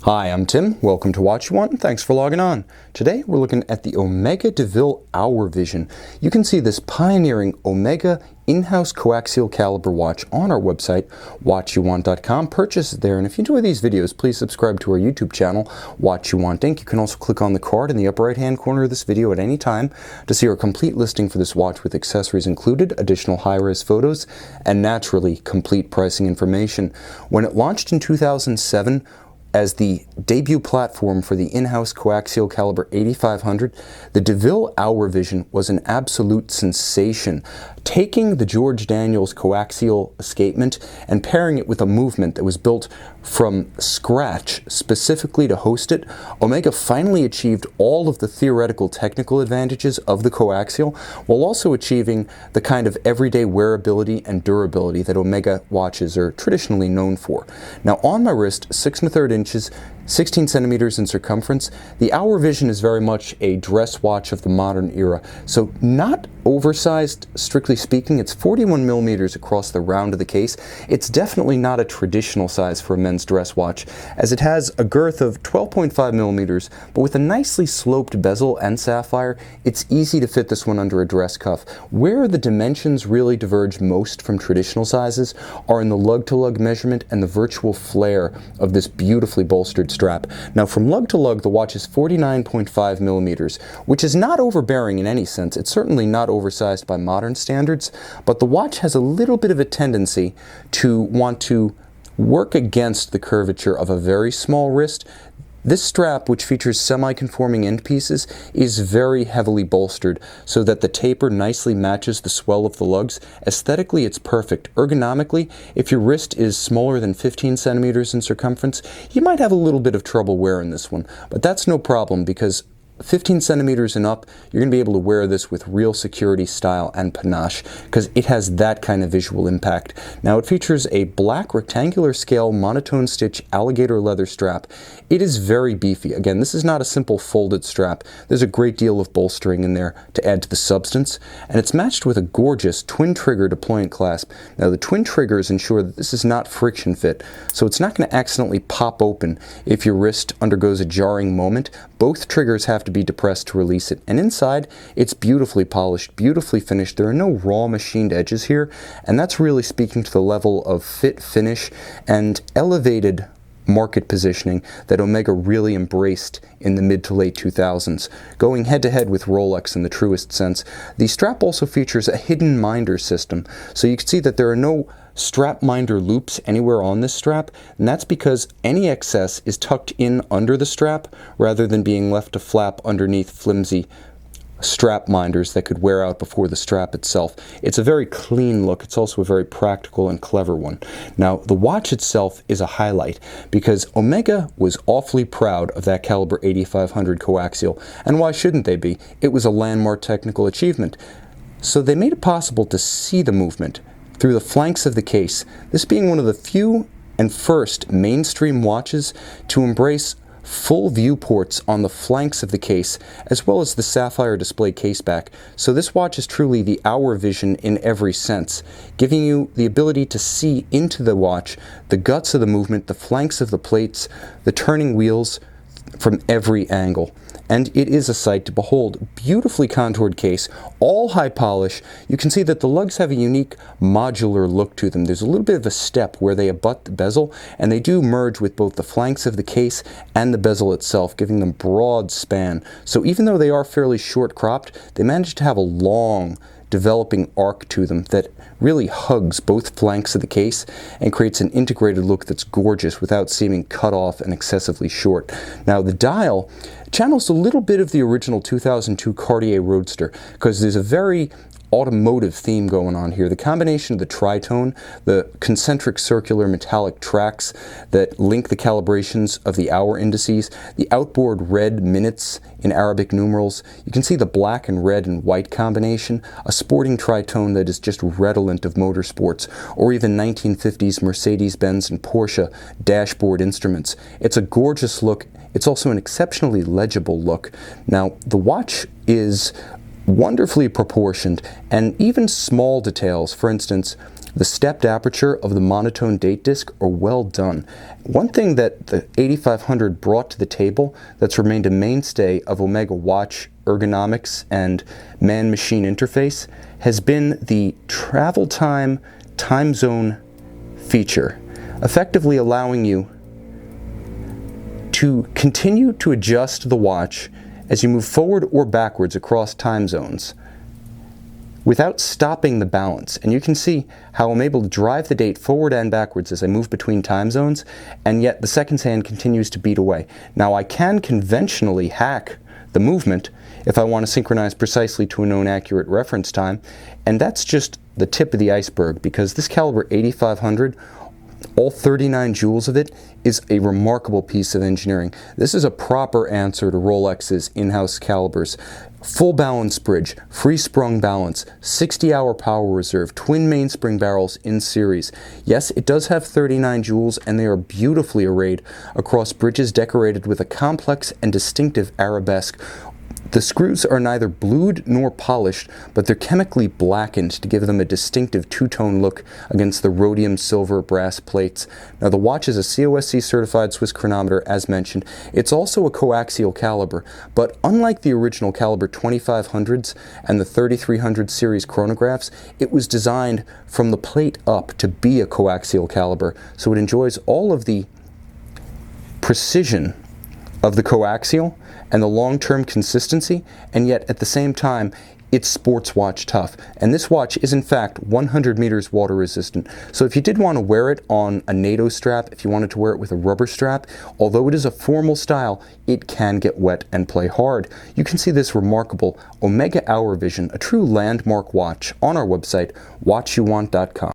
Hi, I'm Tim. Welcome to Watch You Want, and thanks for logging on. Today we're looking at the Omega de Ville Hour Vision. You can see this pioneering Omega in-house coaxial caliber watch on our website, watchyouwant.com. Purchase it there, and if you enjoy these videos, please subscribe to our YouTube channel, Watch You Want Inc. You can also click on the card in the upper right-hand corner of this video at any time to see our complete listing for this watch with accessories included, additional high-res photos, and naturally, complete pricing information. When it launched in 2007, as the debut platform for the in-house coaxial caliber 8500, the de Ville Hour Vision was an absolute sensation. Taking the George Daniels coaxial escapement and pairing it with a movement that was built from scratch specifically to host it, Omega finally achieved all of the theoretical technical advantages of the coaxial while also achieving the kind of everyday wearability and durability that Omega watches are traditionally known for. Now on my wrist, 6 1/3 inches, 16 centimeters in circumference, the Hour Vision is very much a dress watch of the modern era. So not oversized, strictly speaking. It's 41 millimeters across the round of the case. It's definitely not a traditional size for a men's dress watch, as it has a girth of 12.5 millimeters, but with a nicely sloped bezel and sapphire, it's easy to fit this one under a dress cuff. Where the dimensions really diverge most from traditional sizes are in the lug-to-lug measurement and the virtual flare of this beautifully bolstered strap. Now from lug to lug, the watch is 49.5 millimeters, which is not overbearing in any sense. It's certainly not oversized by modern standards, but the watch has a little bit of a tendency to want to work against the curvature of a very small wrist. This strap, which features semi-conforming end pieces, is very heavily bolstered so that the taper nicely matches the swell of the lugs. Aesthetically, it's perfect. Ergonomically, if your wrist is smaller than 15 centimeters in circumference, you might have a little bit of trouble wearing this one, but that's no problem because 15 centimeters and up, you're going to be able to wear this with real security, style, and panache because it has that kind of visual impact. Now it features a black rectangular scale monotone stitch alligator leather strap. It is very beefy. Again, this is not a simple folded strap. There's a great deal of bolstering in there to add to the substance, and it's matched with a gorgeous twin trigger deployant clasp. Now the twin triggers ensure that this is not friction fit, so it's not going to accidentally pop open if your wrist undergoes a jarring moment. Both triggers have to be depressed to release it, and inside it's beautifully polished, beautifully finished. There are no raw machined edges here, and that's really speaking to the level of fit, finish, and elevated market positioning that Omega really embraced in the mid to late 2000s, going head to head with Rolex in the truest sense. The strap also features a hidden minder system, so you can see that there are no strap minder loops anywhere on this strap, and that's because any excess is tucked in under the strap rather than being left to flap underneath flimsy strap minders that could wear out before the strap itself. It's a very clean look. It's also a very practical and clever one. Now, the watch itself is a highlight because Omega was awfully proud of that caliber 8500 coaxial, and why shouldn't they be? It was a landmark technical achievement. So they made it possible to see the movement through the flanks of the case, this being one of the few and first mainstream watches to embrace full viewports on the flanks of the case, as well as the sapphire display caseback. So this watch is truly the Hour Vision in every sense, giving you the ability to see into the watch, the guts of the movement, the flanks of the plates, the turning wheels from every angle. And it is a sight to behold. Beautifully contoured case, all high polish. You can see that the lugs have a unique modular look to them. There's a little bit of a step where they abut the bezel, and they do merge with both the flanks of the case and the bezel itself, giving them broad span. So even though they are fairly short cropped, they manage to have a long developing arc to them that really hugs both flanks of the case and creates an integrated look that's gorgeous without seeming cut off and excessively short. Now the dial channels a little bit of the original 2002 Cartier Roadster because there's a very automotive theme going on here. The combination of the tritone, the concentric circular metallic tracks that link the calibrations of the hour indices, the outboard red minutes in Arabic numerals. You can see the black and red and white combination, a sporting tritone that is just redolent of motorsports, or even 1950s Mercedes-Benz and Porsche dashboard instruments. It's a gorgeous look. It's also an exceptionally legible look. Now, the watch is wonderfully proportioned, and even small details, for instance, The stepped aperture of the monotone date disc are well done. One thing that the 8500 brought to the table that's remained a mainstay of Omega watch ergonomics and man-machine interface has been the travel time zone feature, effectively allowing you to continue to adjust the watch as you move forward or backwards across time zones without stopping the balance. And you can see how I'm able to drive the date forward and backwards as I move between time zones, and yet the seconds hand continues to beat away. Now I can conventionally hack the movement if I want to synchronize precisely to a known accurate reference time, and that's just the tip of the iceberg, because this caliber 8500, all 39 joules of it, is a remarkable piece of engineering. This is a proper answer to Rolex's in-house calibers. Full balance bridge, free sprung balance, 60-hour power reserve, twin mainspring barrels in series. Yes, it does have 39 joules, and they are beautifully arrayed across bridges decorated with a complex and distinctive arabesque. The screws are neither blued nor polished, but they're chemically blackened to give them a distinctive two-tone look against the rhodium silver brass plates. Now the watch is a COSC certified Swiss chronometer, as mentioned. It's also a coaxial caliber, but unlike the original caliber 2500s and the 3300 series chronographs, it was designed from the plate up to be a coaxial caliber, so it enjoys all of the precision of the coaxial and the long-term consistency, and yet at the same time it's sports watch tough. And this watch is in fact 100 meters water resistant. So if you did want to wear it on a NATO strap, if you wanted to wear it with a rubber strap, although it is a formal style, it can get wet and play hard. You can see this remarkable Omega Hour Vision, a true landmark watch, on our website, watchyouwant.com.